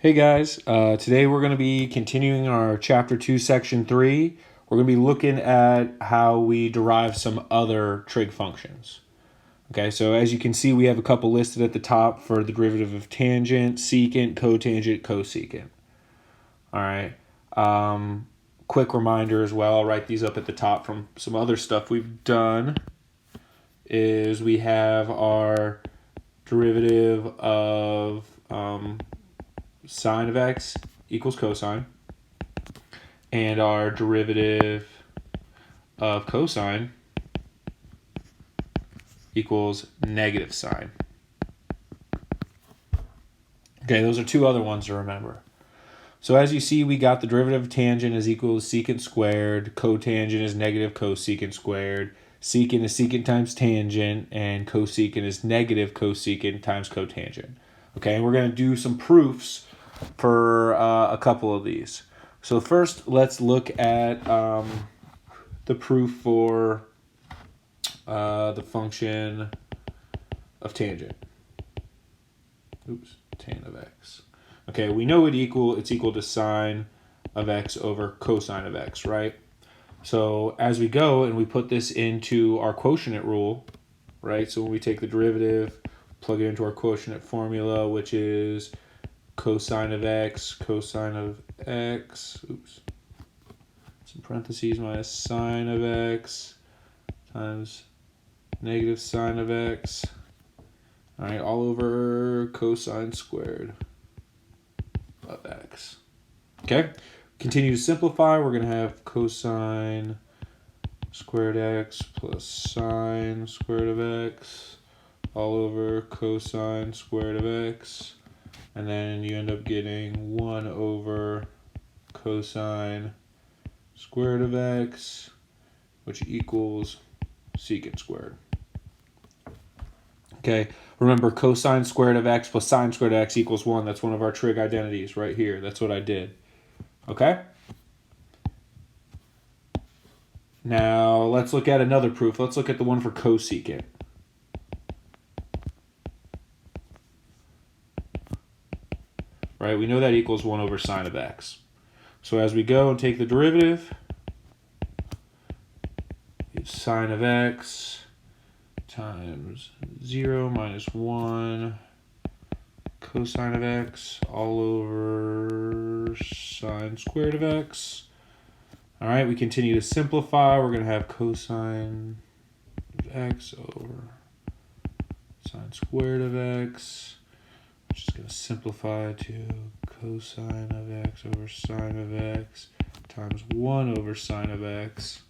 Hey guys, today we're going to be continuing our Chapter 2, Section 3. We're going to be looking at how we derive some other trig functions. Okay, so as you can see, we have a couple listed at the top for the derivative of tangent, secant, cotangent, cosecant. All right, quick reminder as well, I'll write these up at the top from some other stuff we've done, is we have our derivative of sine of x equals cosine, and our derivative of cosine equals negative sine. Okay, those are two other ones to remember. So as you see, we got the derivative of tangent is equal to secant squared, cotangent is negative cosecant squared, secant is secant times tangent, and cosecant is negative cosecant times cotangent. Okay, and we're going to do some proofs for a couple of these. So first, let's look at the proof for the function of tangent. Tan of x. Okay, we know it's equal to sine of x over cosine of x, right? So as we go and we put this into our quotient rule, right? So when we take the derivative, plug it into our quotient formula, which is cosine of x, it's in parentheses, minus sine of x times negative sine of x. All right, all over cosine squared of x. Okay, continue to simplify. We're going to have cosine squared x plus sine squared of x all over cosine squared of x. And then you end up getting 1 over cosine squared of x, which equals secant squared. Okay, remember cosine squared of x plus sine squared of x equals 1. That's one of our trig identities right here. That's what I did. Okay? Now, let's look at another proof. Let's look at the one for cosecant. Right, we know that equals 1 over sine of x. So as we go and take the derivative, it's sine of x times 0 minus 1 cosine of x all over sine squared of x. All right, we continue to simplify. We're going to have cosine of x over sine squared of x, which is going to simplify to cosine of x over sine of x times 1 over sine of x,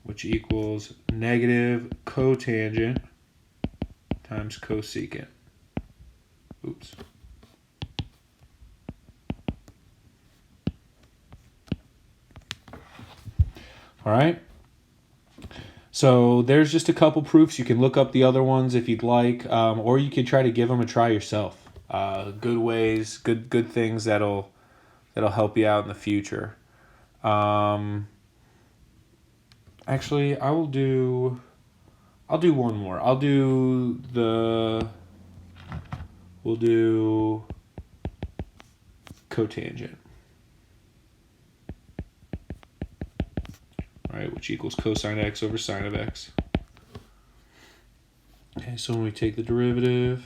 which equals negative cotangent times cosecant. Oops. All right. So there's just a couple proofs. You can look up the other ones if you'd like, or you could try to give them a try yourself. Good ways, good things that'll help you out in the future. Actually, I'll do one more. We'll do cotangent. Right, which equals cosine x over sine of x. Okay, so when we take the derivative,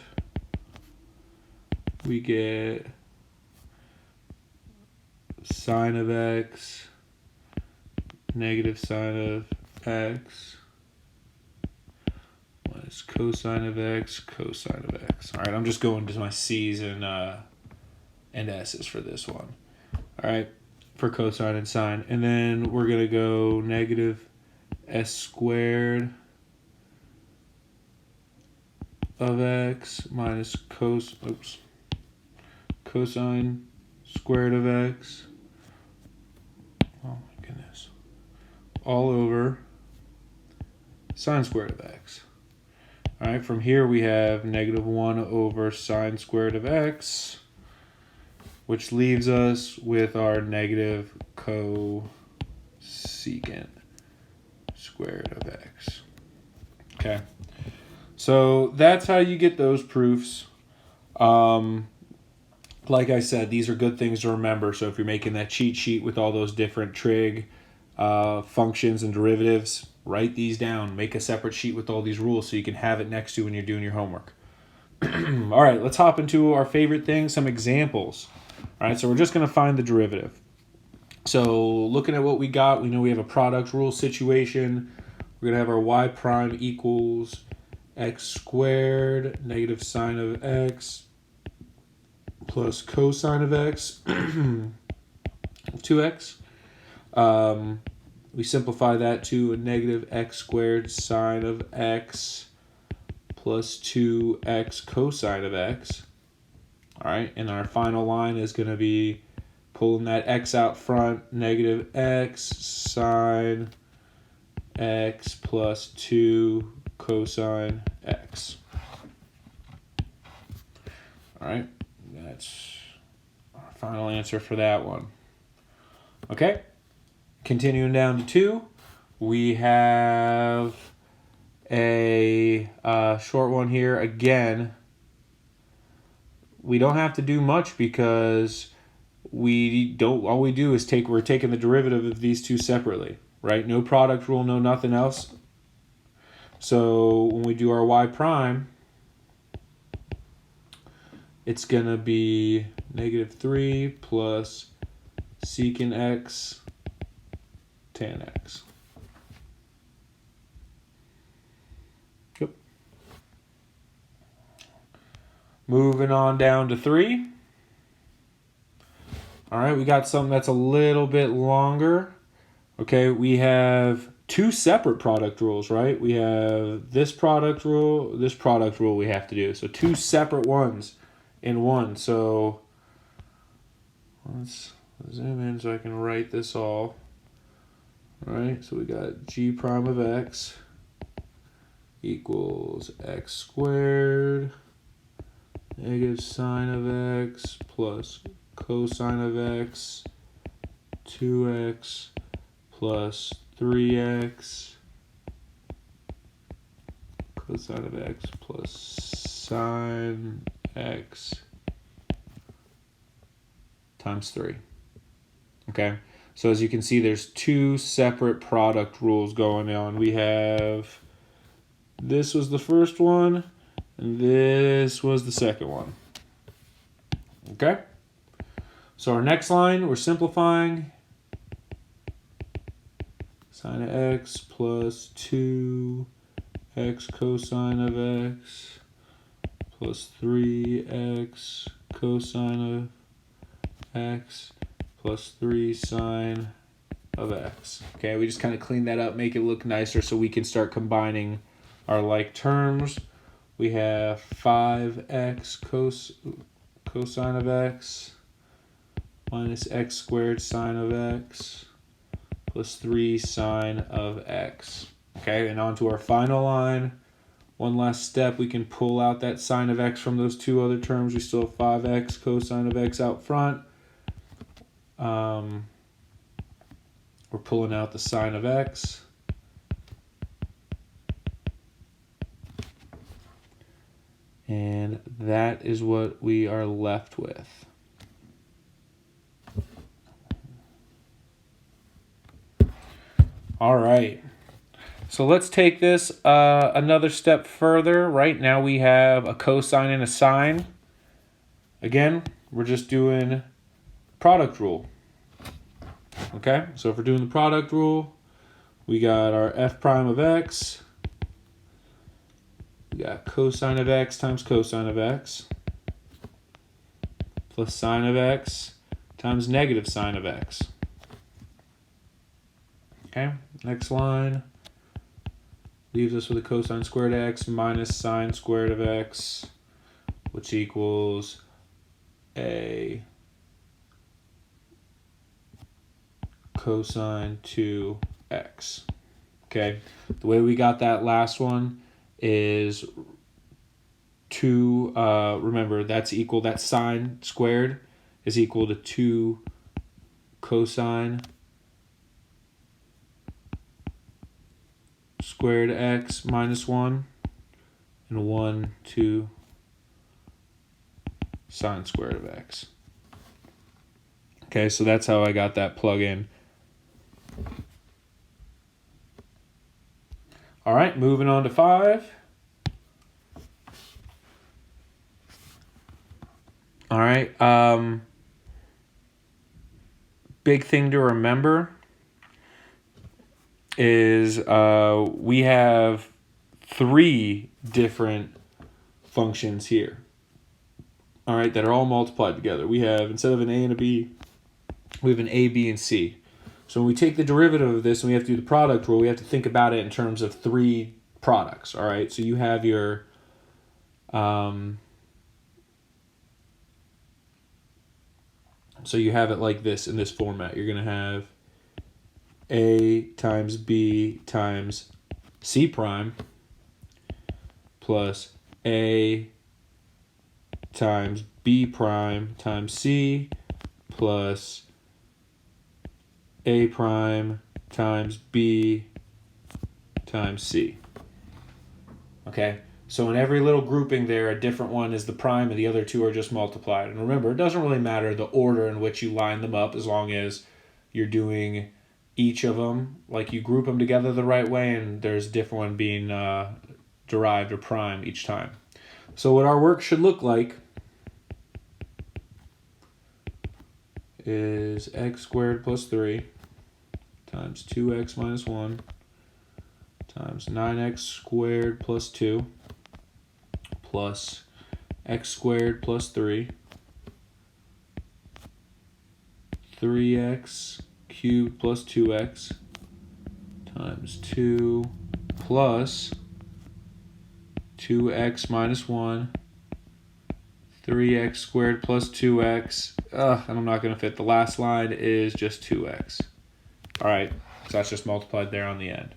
we get sine of x, negative sine of x, minus cosine of x, cosine of x. All right, I'm just going to my c's and s's for this one. All right, for cosine and sine. And then we're going to go negative s squared of x minus cosine squared of x. Oh my goodness. All over sine squared of x. All right, from here we have negative 1 over sine squared of x, which leaves us with our negative cosecant squared of x. Okay, so that's how you get those proofs. like I said, these are good things to remember. So if you're making that cheat sheet with all those different trig functions and derivatives, write these down. Make a separate sheet with all these rules so you can have it next to you when you're doing your homework. All right, let's hop into our favorite thing, some examples. All right, so we're just going to find the derivative. So looking at what we got, we know we have a product rule situation. We're going to have our y prime equals x squared negative sine of x plus cosine of x, 2x. We simplify that to a negative x squared sine of x plus 2x cosine of x. All right, and our final line is going to be pulling that x out front, negative x sine x plus 2 cosine x. All right, that's our final answer for that one. Okay, continuing down to 2, we have a short one here. Again, we don't have to do much because all we do is we're taking the derivative of these two separately, right? No product rule, no nothing else. So when we do our y prime, it's going to be negative 3 plus secant x tan x. Yep. Moving on down to 3. All right, we got something that's a little bit longer. Okay, we have 2 separate product rules, right? We have this product rule we have to do. So 2 separate ones in one. So let's zoom in so I can write this all. All right, so we got g prime of x equals x squared negative sine of x plus cosine of x 2x plus 3x cosine of x plus sine x times 3. Okay, so as you can see, there's 2 separate product rules going on. We have, this was the first one, and this was the second one. Okay, so our next line, we're simplifying. Sine of x plus 2x cosine of x plus 3x cosine of x plus 3 sine of x. Okay, we just kind of clean that up, make it look nicer so we can start combining our like terms. We have 5x cosine of x minus x squared sine of x plus 3 sine of x. Okay, and on to our final line. One last step, we can pull out that sine of x from those 2 other terms. We still have 5x cosine of x out front. We're pulling out the sine of x. And that is what we are left with. All right. So let's take this another step further. Right now we have a cosine and a sine. Again, we're just doing product rule. Okay, so if we're doing the product rule, we got our f prime of x. We got cosine of x times cosine of x plus sine of x times negative sine of x. Okay, next line leaves us with a cosine squared of x minus sine squared of x, which equals a cosine 2x. Okay, the way we got that last one is remember that's equal, that sine squared is equal to 2 cosine squared x minus 1 and 1, 2 sine squared of x. Okay, so that's how I got that plug in. All right, moving on to 5. All right, big thing to remember is we have 3 different functions here. All right, that are all multiplied together. We have, instead of an a and a b, we have an a, b, and c. So when we take the derivative of this and we have to do the product rule, we have to think about it in terms of 3 products. All right, so you have your so you have it like this in this format. You're going to have a times b times c prime plus a times b prime times c plus a prime times b times c. Okay, so in every little grouping there, a different one is the prime and the other 2 are just multiplied. And remember, it doesn't really matter the order in which you line them up as long as you're doing each of them, like you group them together the right way, and there's a different one being derived or prime each time. So what our work should look like is x squared plus 3 times 2x minus 1 times 9x squared plus 2 plus x squared plus 3x cubed plus 2x times 2 plus 2x minus 1, 3x squared plus 2x, and I'm not going to fit. The last line is just 2x. All right, so that's just multiplied there on the end.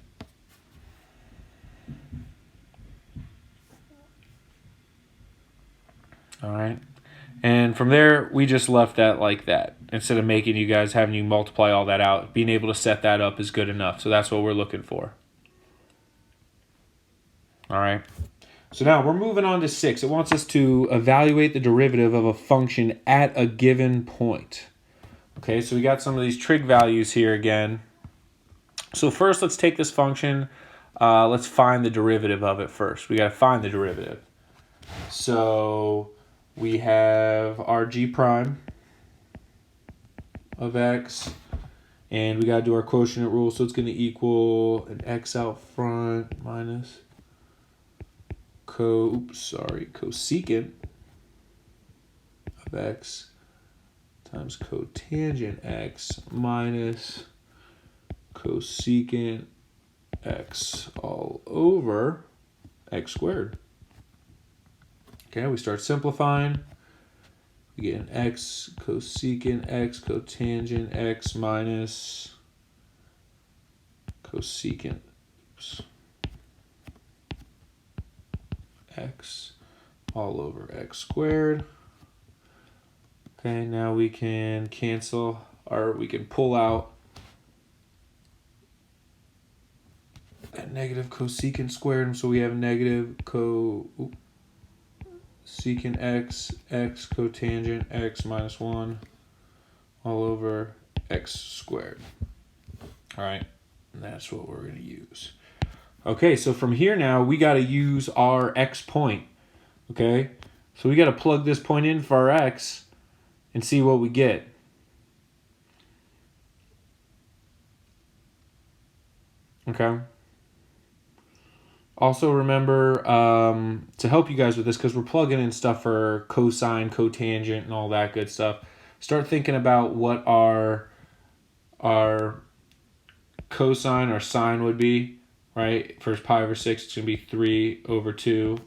All right, and from there, we just left that like that. Instead of making you guys, having you multiply all that out, being able to set that up is good enough. So that's what we're looking for. All right. So now we're moving on to 6. It wants us to evaluate the derivative of a function at a given point. Okay, so we got some of these trig values here again. So first, let's take this function. Let's find the derivative of it first. We got to find the derivative. So we have our g prime of x, and we got to do our quotient rule. So it's going to equal an x out front minus cosecant of x times cotangent x minus cosecant x all over x squared. Okay, we start simplifying. We get an x cosecant x cotangent x minus cosecant x all over x squared. Okay, now we can cancel, or we can pull out a negative cosecant squared, so we have negative cosecant x, x cotangent x minus 1 all over x squared. All right, and that's what we're going to use. Okay, so from here now, we got to use our x point, okay? So we got to plug this point in for our x and see what we get. Okay? Also remember, to help you guys with this, because we're plugging in stuff for cosine, cotangent, and all that good stuff, start thinking about what our cosine or sine would be. Right, for pi over 6, it's going to be 3 over 2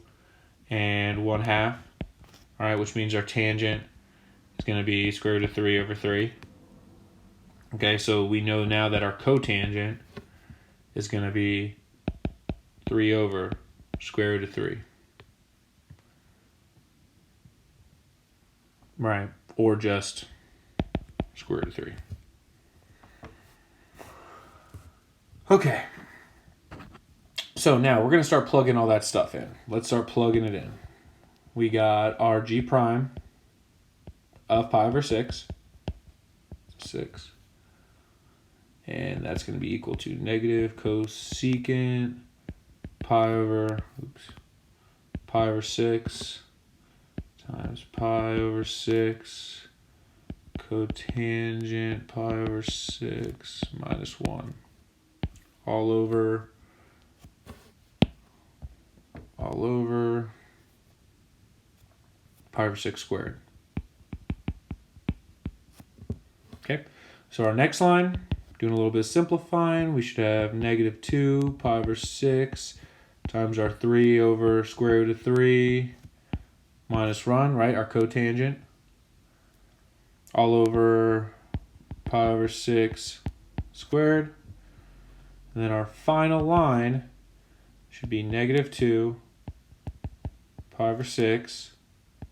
and 1/2. All right, which means our tangent is going to be square root of 3 over 3. Okay, so we know now that our cotangent is going to be 3 over square root of 3. Right, or just square root of 3. Okay. So now we're going to start plugging all that stuff in. Let's start plugging it in. We got our g prime of pi over 6 6. And that's going to be equal to negative cosecant pi over 6 times pi over 6 cotangent pi over 6 minus 1 all over pi over 6 squared. Okay, so our next line, doing a little bit of simplifying, we should have negative 2 pi over 6 times our 3 over square root of 3 minus run, right, our cotangent, all over pi over 6 squared. And then our final line should be negative 2 pi over 6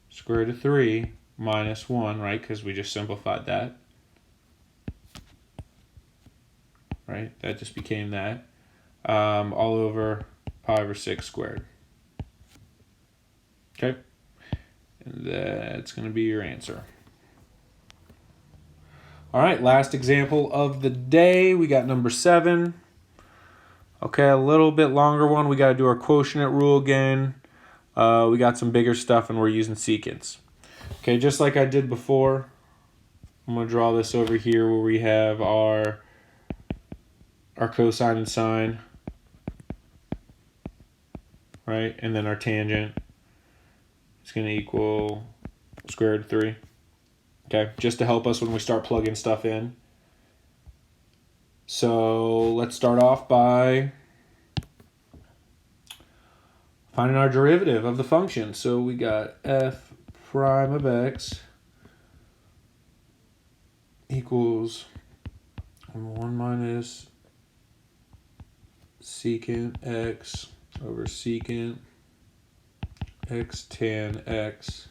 square root of 3 minus 1, right, because we just simplified that. Right, that just became that. All over pi over 6 squared. Okay, and that's going to be your answer. All right, last example of the day. We got number 7. Okay, a little bit longer one. We got to do our quotient rule again. We got some bigger stuff, and we're using secants. Okay, just like I did before, I'm going to draw this over here where we have our cosine and sine, right? And then our tangent is going to equal square root of 3. Okay, just to help us when we start plugging stuff in. So let's start off by finding our derivative of the function. So we got f prime of x equals 1 minus secant x over secant x tan x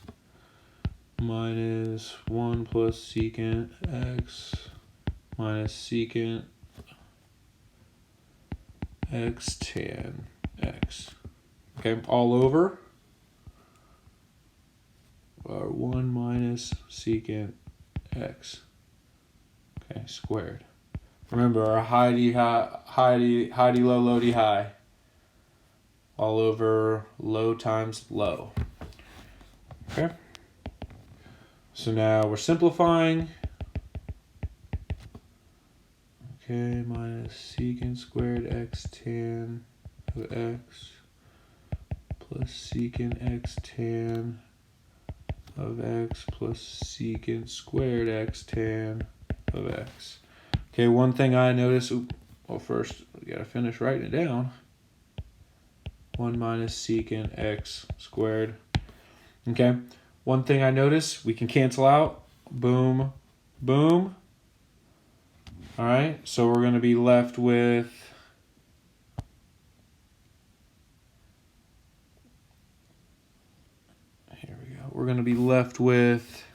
minus 1 plus secant x minus secant x tan x. Okay, all over our 1 minus secant x. Okay, squared. Remember our high d low, low d high. All over low times low. Okay. So now we're simplifying. Okay, minus secant squared x tan of x plus secant x tan of x plus secant squared x tan of x. Okay, one thing I noticed, well, first we gotta finish writing it down. 1 minus secant x squared. Okay, one thing I noticed, we can cancel out. Boom, boom. All right, so we're gonna be left with we're going to be left with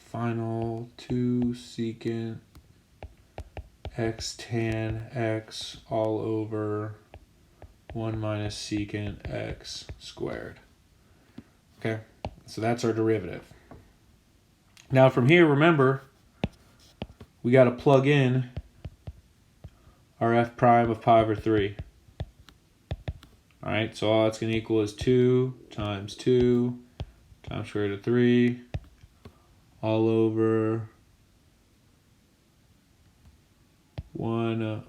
final 2 secant x tan x all over 1 minus secant x squared. Okay, so that's our derivative. Now from here, remember, we got to plug in our f prime of pi over 3. All right, so all that's going to equal is 2 times square root of 3 all over 1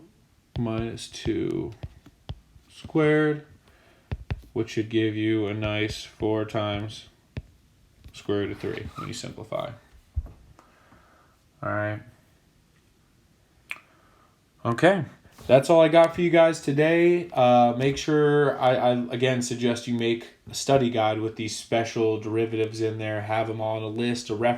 minus 2 squared, which should give you a nice 4 times square root of 3 when you simplify. All right. Okay, that's all I got for you guys today. Make sure, I again suggest you make a study guide with these special derivatives in there. Have them all on a list, a reference